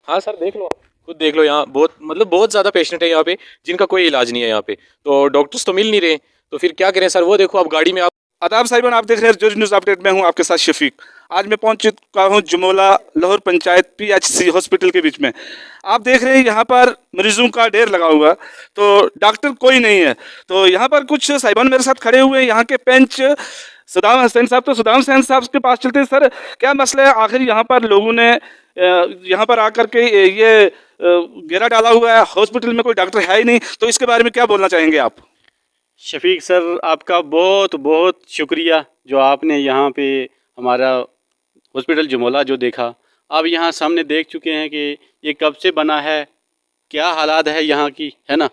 हाँ सर देख लो, खुद देख लो, यहाँ बहुत मतलब बहुत ज़्यादा पेशेंट है यहाँ पे जिनका कोई इलाज नहीं है यहाँ पे, तो डॉक्टर्स तो मिल नहीं रहे, तो फिर क्या करें सर। वो देखो अब गाड़ी में आप। आदाब साहिबान, आप देख रहे हैं जो न्यूज़ अपडेट में हूं आपके साथ शफीक। आज मैं पहुंच चुका हूं जुमोला लाहौर पंचायत पीएचसी हॉस्पिटल के बीच में। आप देख रहे हैं यहाँ पर मरीजों का ढेर लगा हुआ, तो डॉक्टर कोई नहीं है। तो यहाँ पर कुछ साहिबान मेरे साथ खड़े हुए हैं, यहाँ के पेंच सदाम हसैन साहब। तो सदाम हसैन साहब के पास चलते हैं। सर, क्या मसला है आखिर यहाँ पर लोगों ने यहाँ पर आकर के ये घेरा डाला हुआ है, हॉस्पिटल में कोई डॉक्टर है ही नहीं, तो इसके बारे में क्या बोलना चाहेंगे आप? शफीक सर, आपका बहुत बहुत शुक्रिया जो आपने यहाँ पे हमारा हॉस्पिटल जुमोला जो देखा। आप यहाँ सामने देख चुके हैं कि ये कब से बना है, क्या हालात है यहाँ की, है ना।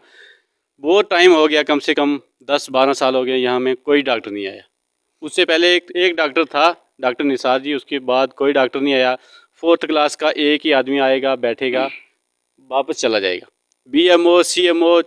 बहुत टाइम हो गया, कम से कम 10-12 साल हो गए यहाँ में कोई डॉक्टर नहीं आया। उससे पहले एक डॉक्टर था, डॉक्टर निसार जी, उसके बाद कोई डॉक्टर नहीं आया। 4th क्लास का एक ही आदमी आएगा, बैठेगा, वापस चला जाएगा। BMO CMO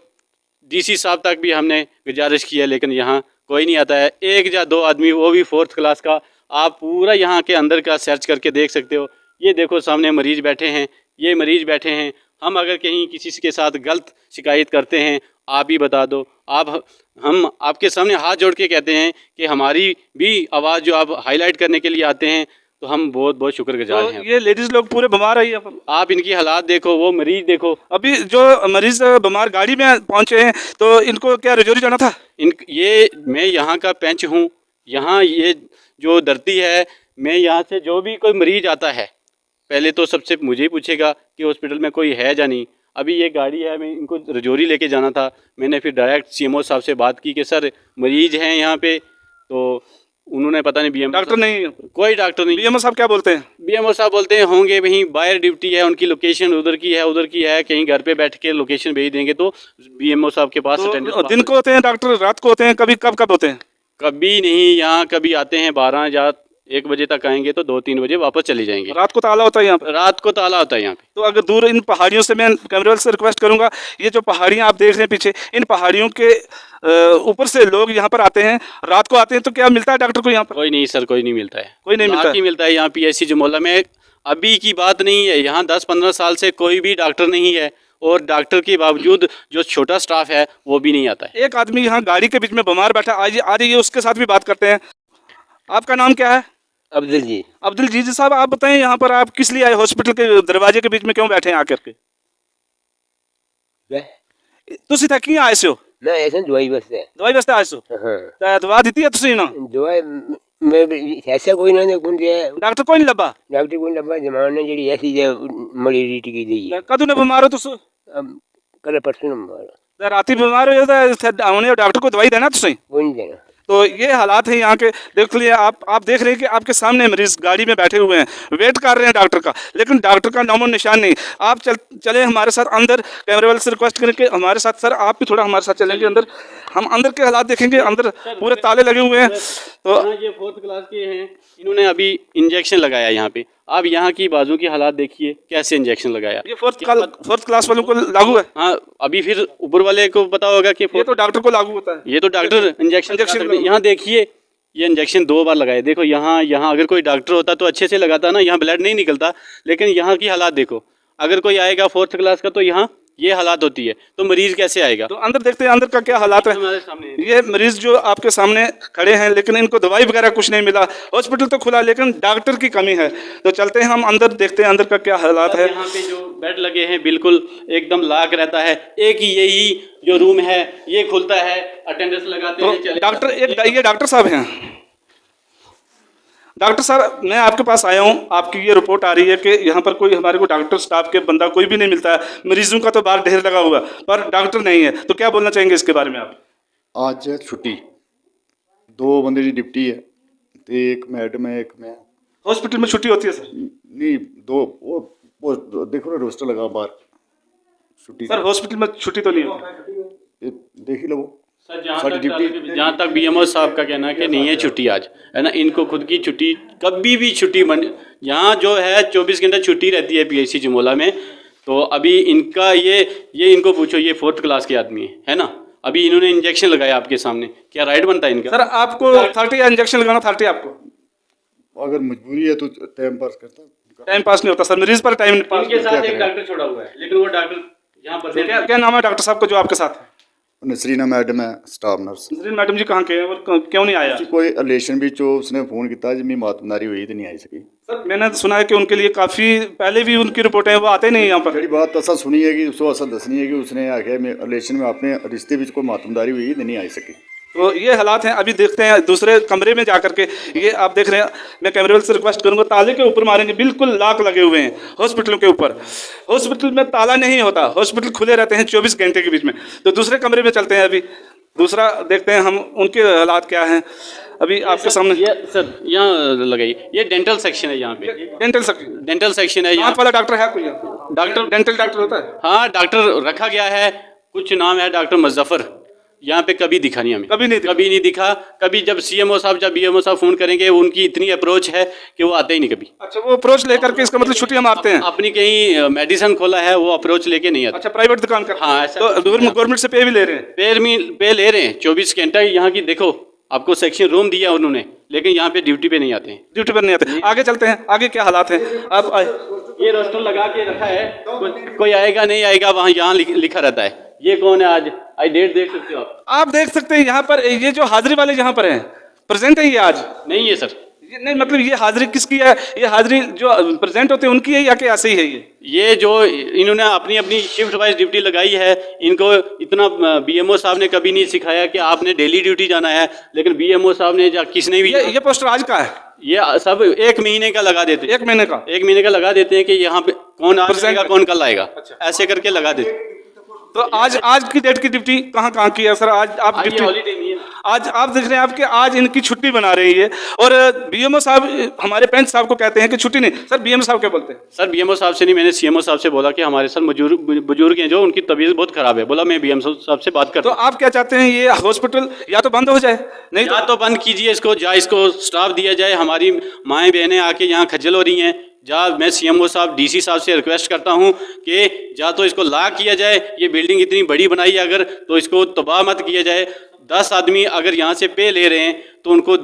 DC साहब तक भी हमने गुजारिश की है, लेकिन यहाँ कोई नहीं आता है। 1 या 2 आदमी, वो भी 4th क्लास का। आप पूरा यहाँ के अंदर का सर्च करके देख सकते हो। ये देखो सामने मरीज़ बैठे हैं, ये मरीज़ बैठे हैं। हम अगर कहीं किसी के साथ गलत शिकायत करते हैं, आप ही बता दो। हम आपके सामने हाथ जोड़ के कहते हैं कि हमारी भी आवाज़ जो आप हाईलाइट करने के लिए आते हैं, तो हम बहुत बहुत शुक्रगुजार तो हैं। ये लेडीज लोग पूरे बीमार है यहाँ पर। आप इनकी हालात देखो, वो मरीज़ देखो। अभी जो मरीज बीमार गाड़ी में पहुंचे हैं, तो इनको क्या रजौरी जाना था? ये मैं यहाँ का पेंच हूँ। यहाँ ये जो धरती है, मैं यहाँ से जो भी कोई मरीज आता है, पहले तो सबसे मुझे ही पूछेगा कि हॉस्पिटल में कोई है या नहीं। अभी ये गाड़ी है, मैं इनको रजौरी लेके जाना था। मैंने फिर डायरेक्ट CMO साहब से बात की कि सर मरीज हैं यहाँ पे, तो उन्होंने पता नहीं BMO डॉक्टर नहीं, कोई डॉक्टर नहीं। बीएमओ साहब क्या बोलते हैं? BMO साहब बोलते हैं होंगे वहीं, बाहर ड्यूटी है उनकी, लोकेशन उधर की है, उधर की है, कहीं घर पे बैठ के लोकेशन भेज देंगे तो BMO साहब के पास तो दिन को होते हैं डॉक्टर, रात को होते हैं, कभी कब होते हैं? कभी नहीं। यहाँ कभी आते हैं 12 या 1 बजे तक आएंगे, तो 2-3 बजे वापस चले जाएंगे। रात को ताला होता है यहाँ पर? रात को ताला होता है यहाँ पे। तो अगर दूर इन पहाड़ियों से, मैं कैमरे से रिक्वेस्ट करूंगा, ये जो पहाड़ियाँ आप देख रहे हैं पीछे, इन पहाड़ियों के ऊपर से लोग यहाँ पर आते हैं, रात को आते हैं, तो क्या मिलता है डॉक्टर को यहाँ पर? कोई नहीं सर, कोई नहीं मिलता है। कोई नहीं मिलता ही मिलता है यहाँ PHC जुमोला में। अभी की बात नहीं है, यहाँ 10-15 साल से कोई भी डॉक्टर नहीं है, और डॉक्टर के बावजूद जो छोटा स्टाफ है वो भी नहीं आता है। एक आदमी यहाँ गाड़ी के बीच में बीमार बैठा, आज आ जाइए उसके साथ भी बात करते हैं। आपका नाम क्या है? अब्दुल जी। अब्दुल जी साहब, आप बताएं यहाँ पर आप किस लिए आए? हॉस्पिटल के दरवाजे के बीच में क्यों बैठे हैं आकर के? ਤੁਸੀਂ ਤਾਂ ਕੀ ਆਏ ਹੋ? मैं ऐसे दवाई वास्ते। दवाई वास्ते आए हो? हाँ। ਤਾਂ ਦਵਾ ਦਿੱਤੀ ਹੈ ਤੁਸੀਂ ਨਾ? दवाई मैं ऐसा कोई ना कौन दिया डॉक्टर कोई नहीं ਲੱਭਾ? डॉक्टर कोई लब्बा जमाने जी ऐसी मलेरिया टीकी दी है। ਕਦੋਂ ਨੇ ਬਿਮਾਰ ਹੋ ਤੁਸੀਂ? अब कल परसों नंबर ਤਾਂ ਰਾਤੀ ਬਿਮਾਰ ਹੋਏ ਤਾਂ ਇੱਥੇ ਆਉਣੇ डॉक्टर को दवाई देना ਤੁਸੀਂ? कोई नहीं देना। तो ये हालात है यहाँ के। देख लिए आप देख रहे हैं कि आपके सामने मरीज गाड़ी में बैठे हुए हैं, वेट कर रहे हैं डॉक्टर का, लेकिन डॉक्टर का नामो निशान नहीं। आप चले हमारे साथ अंदर, कैमरे वाले से रिक्वेस्ट करके हमारे साथ। सर, आप भी थोड़ा हमारे साथ चलेंगे अंदर, हम अंदर के हालात देखेंगे। अंदर पूरे ताले लगे हुए हैं। तो ये 4th क्लास के हैं, इन्होंने अभी इंजेक्शन लगाया यहाँ पे। आप यहाँ की बाजू की हालात देखिए, कैसे इंजेक्शन लगाया। ये 4th क्लास वालों को लागू है? हाँ, अभी फिर ऊपर वाले को पता होगा कि ये तो डॉक्टर को लागू होता है। ये तो डॉक्टर इंजेक्शन यहाँ देखिए, ये इंजेक्शन 2 बार लगाए। देखो यहाँ अगर कोई डॉक्टर होता तो अच्छे से लगाता ना, यहाँ ब्लड नहीं निकलता। लेकिन यहाँ की हालात देखो, अगर कोई आएगा 4th क्लास का तो यहाँ ये हालात होती है, तो मरीज कैसे आएगा। तो अंदर देखते हैं अंदर का क्या हालात है। हमारे सामने ये मरीज जो आपके सामने खड़े हैं, लेकिन इनको दवाई वगैरह कुछ नहीं मिला। हॉस्पिटल तो खुला, लेकिन डॉक्टर की कमी है। तो चलते हैं हम अंदर, देखते हैं अंदर का क्या हालात है। यहाँ पे जो बेड लगे हैं बिल्कुल एकदम लाक रहता है। एक ही यही जो रूम है ये खुलता है, अटेंडेंस लगाते हैं, चले डॉक्टर ये डॉक्टर साहब हैं। डॉक्टर साहब, मैं आपके पास आया हूँ, आपकी ये रिपोर्ट आ रही है कि यहाँ पर कोई हमारे को डॉक्टर स्टाफ के बंदा कोई भी नहीं मिलता है, मरीजों का तो बाहर ढेर लगा हुआ, पर डॉक्टर नहीं है। तो क्या बोलना चाहेंगे इसके बारे में आप? आज छुट्टी 2 बंदे की डिप्टी है, तो एक मैडम है, एक मैं। हॉस्पिटल में छुट्टी होती है सर? नहीं, 2 वो देखो ना, रोस्टर लगा बाहर, छुट्टी। सर हॉस्पिटल में छुट्टी तो नहीं होती? ये देख ही लो सर। जहाँ तक BMO साहब का कहना है कि नहीं है छुट्टी आज, है ना। इनको खुद की छुट्टी कभी भी छुट्टी यहाँ जो है 24 घंटे छुट्टी रहती है PHC जुमोला में। तो अभी इनका ये इनको पूछो, ये 4th क्लास के आदमी है ना। अभी इन्होंने इंजेक्शन लगाया आपके सामने, क्या राइट बनता है इनका? सर आपको 30 इंजेक्शन लगाना, 30 आपको? अगर मजबूरी है तो टाइम पास करता। टाइम पास नहीं होता सर, मरीज पर टाइम पास। इनके साथ एक डॉक्टर छोड़ा हुआ है, लेकिन वो डॉक्टर यहाँ पर क्या क्या नाम है डॉक्टर साहब का जो आपके साथ है? नसरीना मैडम है, स्टाफ नर्स। नसरीन मैडम जी कहाँ के हैं और क्यों नहीं आया? कोई रिलेशन भी जो उसने फोन किया जिम्मी मातमदारी हुई तो नहीं आई सकी। सर मैंने सुना है कि उनके लिए काफ़ी पहले भी उनकी रिपोर्ट है, वो आते नहीं यहाँ पर। जी बात असा सुनी है कि उसको असा दसनी है कि उसने आके रिलेशन में अपने रिश्ते में कोई मातमदारी हुई तो नहीं आई सकी। तो ये हालात हैं। अभी देखते हैं दूसरे कमरे में जा करके। ये आप देख रहे हैं, मैं कैमरे वाले से रिक्वेस्ट करूंगा ताले के ऊपर मारेंगे, बिल्कुल लॉक लगे हुए हैं हॉस्पिटलों के ऊपर। हॉस्पिटल में ताला नहीं होता, हॉस्पिटल खुले रहते हैं 24 घंटे के बीच में। तो दूसरे कमरे में चलते हैं, अभी दूसरा देखते हैं हम उनके हालात क्या हैं। अभी आपके सामने ये सर यहाँ लगाइए, ये डेंटल सेक्शन है यहाँ पे, डेंटल सेक्शन है यहाँ। आँख वाला डॉक्टर है कोई यहाँ? डॉक्टर डेंटल डॉक्टर होता है? हाँ डॉक्टर रखा गया है, कुछ नाम है डॉक्टर मुजफ्फर। यहाँ पे कभी दिखा नहीं हमें, कभी नहीं दिखा। कभी जब सीएमओ साहब जब बीएमओ साहब फोन करेंगे, उनकी इतनी अप्रोच है कि वो आते ही नहीं कभी। अच्छा, वो अप्रोच लेकर के इसका मतलब छुट्टियां मारते हैं? अपनी कहीं मेडिसिन खोला है, वो अप्रोच लेके नहीं आते। अच्छा, प्राइवेट दुकान का? हाँ, ऐसा तो गवर्नमेंट से पे भी ले रहे हैं? पे ले रहे हैं 24 घंटा। यहाँ की देखो, आपको सेक्शन रूम दिया उन्होंने, लेकिन यहाँ पे ड्यूटी पे नहीं आते हैं। ड्यूटी पर नहीं आते। आगे चलते हैं, आगे क्या हालात हैं आप आए। ये रोस्टर लगा के रखा है, कोई आएगा नहीं आएगा, वहाँ यहाँ लिखा रहता है। ये कौन है? आज डेट देख सकते हो आप देख सकते हैं यहाँ पर ये जो हाजिरी वाले यहाँ पर हैं, प्रेजेंट है ये आज? नहीं है सर, ये नहीं, मतलब ये हाजिरी किसकी है? ये हाजिरी जो प्रेजेंट होते हैं उनकी है या कि ऐसे ही है? ये जो इन्होंने अपनी अपनी शिफ्ट वाइज ड्यूटी लगाई है, इनको इतना बीएमओ साहब ने कभी नहीं सिखाया कि आपने डेली ड्यूटी जाना है, लेकिन बीएमओ साहब ने या किसने भी ये पोस्टर आज का है? ये सब 1 महीने का लगा देते हैं। 1 महीने का? 1 महीने का लगा देते हैं कि यहाँ पे कौन आज आएगा कौन कल आएगा, ऐसे करके लगा देते। तो आज की डेट की ड्यूटी कहाँ की है सर? आज आप ड्यूटी हॉलीडे नहीं है, आज आप देख रहे हैं आपके आज इनकी छुट्टी बना रही है और बीएमओ साहब हमारे पेंच साहब को कहते हैं कि छुट्टी नहीं। सर बीएमओ साहब क्या बोलते हैं? सर बीएमओ साहब से नहीं, मैंने सीएमओ साहब से बोला कि हमारे सर बुजुर्ग हैं जो, उनकी तबीयत बहुत खराब है। बोला मैं बीएमओ साहब से बात करता हूं। तो आप क्या चाहते हैं, ये हॉस्पिटल या तो बंद हो जाए, नहीं या तो बंद कीजिए इसको, या इसको स्टाफ दिया जाए। हमारी माएँ बहनें आके यहाँ खज्जल हो रही हैं। मैं सीएमओ साहब डीसी साहब से रिक्वेस्ट करता हूं कि या तो इसको लॉक किया जाए, ये बिल्डिंग इतनी बड़ी बनाई है अगर, तो इसको तबाह मत किया जाए। 10 आदमी अगर यहाँ से पे ले रहे हैं तो उनको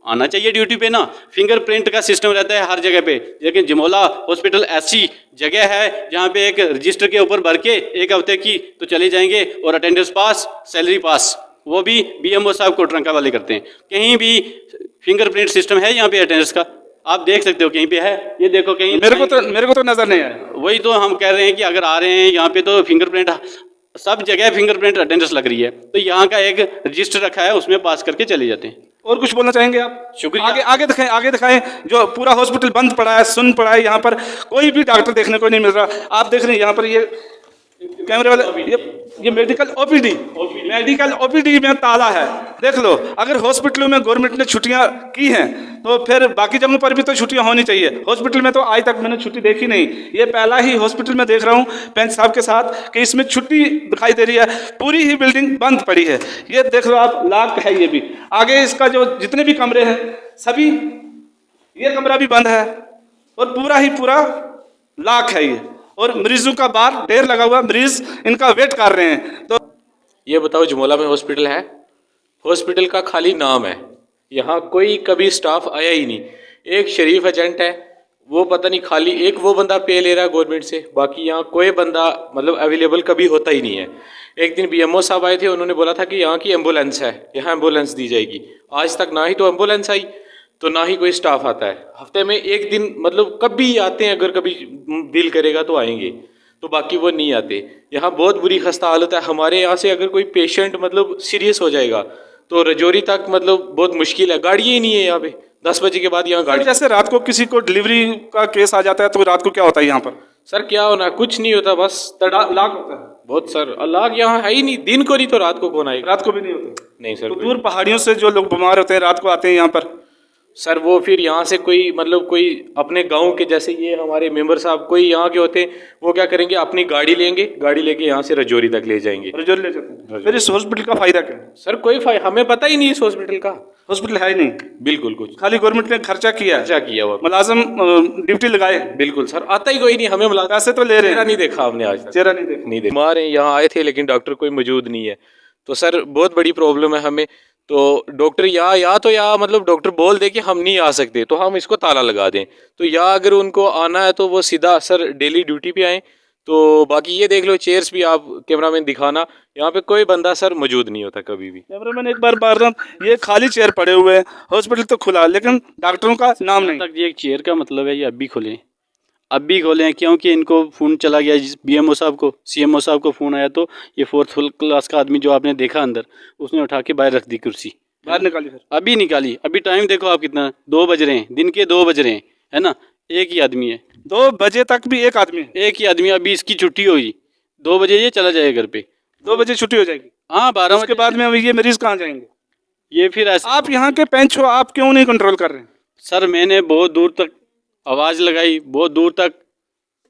आना चाहिए ड्यूटी पे ना। फिंगरप्रिंट का सिस्टम रहता है हर जगह पे, लेकिन जमोला हॉस्पिटल ऐसी जगह है जहाँ पे एक रजिस्टर के ऊपर भर के 1 हफ्ते की तो चले जाएंगे, और अटेंडेंस पास, सैलरी पास, वो भी बीएमओ साहब कोटरंका वाले करते हैं। कहीं भी फिंगरप्रिंट सिस्टम है यहाँ पे अटेंडेंस का? आप देख सकते हो कहीं पे है, ये देखो कहीं। मेरे को तो नजर नहीं आया। वही तो हम कह रहे हैं कि अगर आ रहे हैं यहाँ पे तो फिंगरप्रिंट, सब जगह फिंगरप्रिंट अटेंडेंस लग रही है, तो यहाँ का एक रजिस्टर रखा है, उसमें पास करके चले जाते हैं। और कुछ बोलना चाहेंगे आप? शुक्रिया। आगे दिखाएं। जो पूरा हॉस्पिटल बंद पड़ा है, सुन पड़ा है, यहाँ पर कोई भी डॉक्टर देखने को नहीं मिल रहा। आप देख रहे हैं यहाँ पर ये कैमरे वाले, ये मेडिकल ओपीडी में ताला है। देख लो, अगर हॉस्पिटलों में गवर्नमेंट ने छुट्टियां की हैं तो फिर बाकी जगहों पर भी तो छुट्टियां होनी चाहिए। हॉस्पिटल में तो आज तक मैंने छुट्टी देखी नहीं। ये पहला ही हॉस्पिटल में देख रहा हूँ पेंच साहब के साथ कि इसमें छुट्टी दिखाई दे रही है। पूरी ही बिल्डिंग बंद पड़ी है। ये देख लो आप, लॉक है ये भी। आगे इसका जो जितने भी कमरे हैं सभी, ये कमरा भी बंद है और पूरा लॉक है ये। और मरीजों का बाहर ढेर लगा हुआ, मरीज इनका वेट कर रहे हैं। तो ये बताओ, जमोला में हॉस्पिटल है, हॉस्पिटल का खाली नाम है, यहाँ कोई कभी स्टाफ आया ही नहीं। एक शरीफ एजेंट है, वो पता नहीं खाली एक वो बंदा पे ले रहा है गवर्नमेंट से, बाकी यहाँ कोई बंदा मतलब अवेलेबल कभी होता ही नहीं है। एक दिन बीएमओ साहब आए थे, उन्होंने बोला था कि यहाँ की एम्बुलेंस है, यहाँ एम्बुलेंस दी जाएगी। आज तक ना ही तो एम्बुलेंस आई, तो ना ही कोई स्टाफ आता है। हफ्ते में एक दिन मतलब कभी आते हैं, अगर कभी दिल करेगा तो आएंगे, तो बाकी वो नहीं आते। यहाँ बहुत बुरी खस्ता हालत है। हमारे यहाँ से अगर कोई पेशेंट मतलब सीरियस हो जाएगा तो रजौरी तक मतलब बहुत मुश्किल है, गाड़ी ही नहीं है यहाँ पे। 10 बजे के बाद यहाँ गाड़ी। जैसे रात को किसी को डिलीवरी का केस आ जाता है तो रात को क्या होता है यहाँ पर? सर क्या होना, कुछ नहीं होता, बस लाख होता है। बहुत सर, लाख यहाँ है ही नहीं। दिन को नहीं तो रात को कौन आएगा? रात को भी नहीं होता? नहीं सर। तो दूर पहाड़ियों से जो लोग बीमार होते हैं रात को आते हैं यहाँ पर सर, वो फिर यहाँ से कोई मतलब कोई अपने गांव के, जैसे ये हमारे मेंबर साहब कोई यहाँ के होते हैं, वो क्या करेंगे, अपनी गाड़ी लेंगे, गाड़ी लेके यहाँ से रजौरी तक ले जाएंगे। रजौरी ले जाते हैं। फिर इस हॉस्पिटल का फायदा क्या? सर कोई फायदा हमें पता ही नहीं इस हॉस्पिटल का। हॉस्पिटल है ही नहीं, बिल्कुल कुछ, खाली गवर्नमेंट ने खर्चा किया हुआ, मुलाजिम ड्यूटी लगाए। बिल्कुल सर, आता ही कोई नहीं, हमें पैसे तो ले रहे हैं, नहीं देखा हमने आज तक, चेहरा नहीं देखा। नहीं देखा। हमारे यहाँ आए थे लेकिन डॉक्टर कोई मौजूद नहीं है, तो सर बहुत बड़ी प्रॉब्लम है हमें। तो डॉक्टर या तो मतलब डॉक्टर बोल दे कि हम नहीं आ सकते तो हम इसको ताला लगा दें, तो या अगर उनको आना है तो वो सीधा सर डेली ड्यूटी पे आए। तो बाकी ये देख लो, चेयर्स भी आप कैमरामैन दिखाना, यहाँ पे कोई बंदा सर मौजूद नहीं होता कभी भी। कैमरामैन एक बार बार रहा हूं, ये खाली चेयर पड़े हुए हैं, हॉस्पिटल तो खुला लेकिन डॉक्टरों का नाम नहीं। तक ये एक चेयर का मतलब है ये अब भी खोलें क्योंकि इनको फ़ोन चला गया बीएमओ साहब को, सीएमओ साहब को फ़ोन आया, तो ये 4th क्लास का आदमी जो आपने देखा अंदर, उसने उठा के बाहर रख दी कुर्सी, बाहर निकाली फिर। अभी निकाली। अभी टाइम देखो आप कितना, 2 बज रहे हैं, दिन के 2 बज रहे हैं, है ना, एक ही आदमी है, 2 बजे तक भी एक आदमी है। एक ही आदमी। अभी इसकी छुट्टी होगी 2 बजे, ये चला जाएगा घर पे, 2 बजे छुट्टी हो जाएगी। हाँ 12 उसके बाद में अब ये मरीज कहाँ जाएंगे? ये फिर ऐसे। आप यहाँ के पेंच हो, आप क्यों नहीं कंट्रोल कर रहे हैं? सर मैंने बहुत दूर तक आवाज़ लगाई, बहुत दूर तक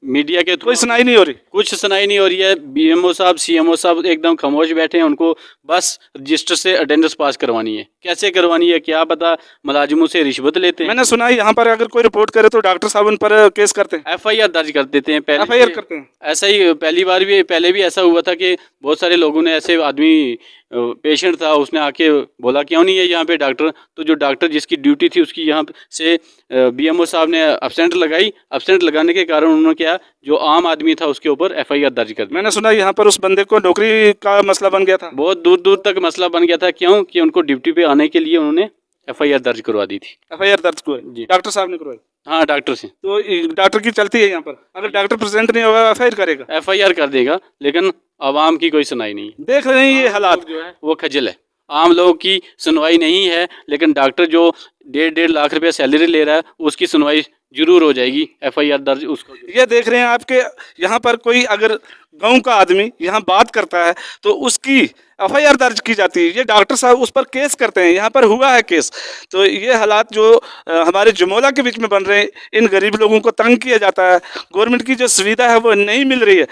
मीडिया के थ्रू, कोई सुनाई नहीं हो रही। कुछ सुनाई नहीं हो रही है। बीएमओ साहब सीएमओ साहब एकदम खामोश बैठे हैं, उनको बस रजिस्टर से अटेंडेंस पास करवानी है। कैसे करवानी है क्या पता, मुलाजिमों से रिश्वत लेते हैं। मैंने सुना है यहाँ पर अगर कोई रिपोर्ट करे तो डॉक्टर साहब उन पर केस करते हैं, एफआईआर दर्ज कर देते हैं। पहले एफआईआर करते हैं। ऐसा ही पहले भी ऐसा हुआ था कि बहुत सारे लोगों ने, ऐसे आदमी पेशेंट था, उसने आके बोला क्यों नहीं है यहाँ पे डॉक्टर, तो जो डॉक्टर जिसकी ड्यूटी थी उसकी यहाँ से बीएमओ साहब ने एब्सेंट लगाई। एब्सेंट लगाने के कारण उन्होंने क्या, जो आम आदमी था उसके ऊपर एफआईआर दर्ज कर दी। मैंने सुना यहाँ पर उस बंदे को नौकरी का मसला बन गया था, बहुत दूर दूर तक मसला बन गया था। क्यों कि उनको ड्यूटी पे आने के लिए उन्होंने एफआईआर दर्ज करवा दी थी। एफआईआर दर्ज हुआ जी। डॉक्टर साहब ने करवाई। हाँ डॉक्टर से, तो डॉक्टर की चलती है यहाँ पर, अगर डॉक्टर प्रेजेंट नहीं होगा एफआईआर करेगा, एफआईआर कर देगा, लेकिन आवाम की कोई सुनाई नहीं है। देख रहे हैं ये हालात। जो है वो खजल है, आम लोगों की सुनवाई नहीं है, लेकिन डॉक्टर जो 1.5 लाख रुपया सैलरी ले रहा है उसकी सुनवाई जरूर हो जाएगी, एफआईआर दर्ज उसको। ये देख रहे हैं आपके यहाँ पर कोई अगर गांव का आदमी यहाँ बात करता है तो उसकी एफआईआर दर्ज की जाती है, ये डॉक्टर साहब उस पर केस करते हैं, यहाँ पर हुआ है केस। तो ये हालात जो हमारे जुमोला के बीच में बन रहे हैं, इन गरीब लोगों को तंग किया जाता है, गवर्नमेंट की जो सुविधा है वो नहीं मिल रही है।